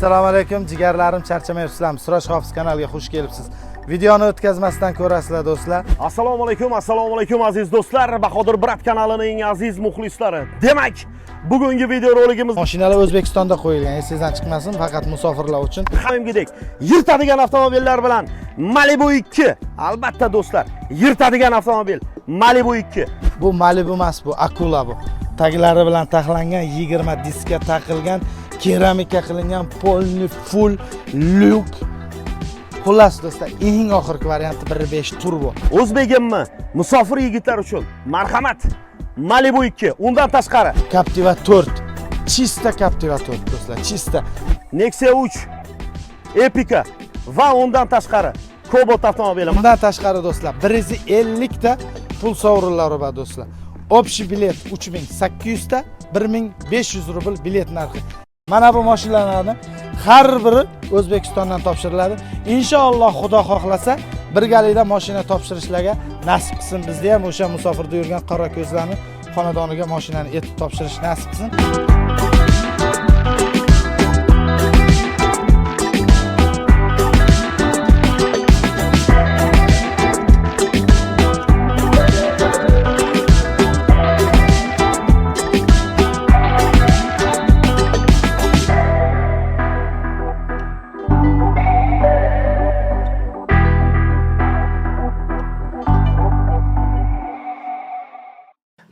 Assalomu alaykum jigarlarim, charchamayapsizlarmi? Suraj Hofiz kanaliga xush kelibsiz. Videoni o'tkazmasdan ko'rasizlar do'stlar. Assalomu alaykum aziz do'stlar, Bahodir Brat kanalining aziz muxlislari. Demak, bugungi video roligimiz Mashinalar O'zbekistonda qo'yilgan, esingizdan chiqmasin, faqat musofirlar uchun. Hamimgidek yirtadigan avtomobillar bilan Malibu 2. Albatta do'stlar, yirtadigan avtomobil Malibu 2. Bu Malibu emas, bu Akula bu. Taglari bilan taxlangan, 20 diskga taqilgan, keramika qilingan, polni full lyuk. Xullas do'stlar, eng oxirgi varianti 1.5 turbo. O'zbegimmi? Musofir yigitlar uchun marhamat. Malibu 2, undan tashqari Captiva 4. Chista Captiva 4 do'stlar, chista. Nexia 3, Epica va undan tashqari Cobalt avtomobili. Bundan tashqari do'stlar, 150 ta pul sovrinlari bor do'stlar. Общий bilet 3800 ta, 1500 rubl bilet narxi. Mana bu mashinalarni har biri O'zbekistondan topshiriladi. Inshaalloh Xudo xohlasa birgalikda mashina topshirishlarga nasib qilsin. Bizda ham o'sha musofirda yurgan qora ko'zlarni xonadoniga mashinani etib topshirish nasib qilsin.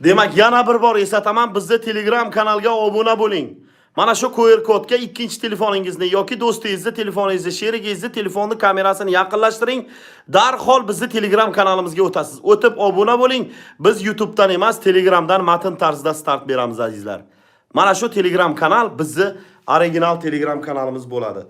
Demak, yana bir bor eslataman, bizda Telegram kanalga obuna bo'ling. Mana shu QR kodga ikkinchi telefoningizni yoki do'stingizni telefoningizni, sherigingizni telefonni kamerasini yaqinlashtiring. Darhol bizni Telegram kanalimizga o'tasiz. O'tib obuna bo'ling. Biz YouTube'dan emas, Telegramdan matn tarzida start beramiz azizlar. Mana shu Telegram kanal bizni original Telegram kanalimiz bo'ladi.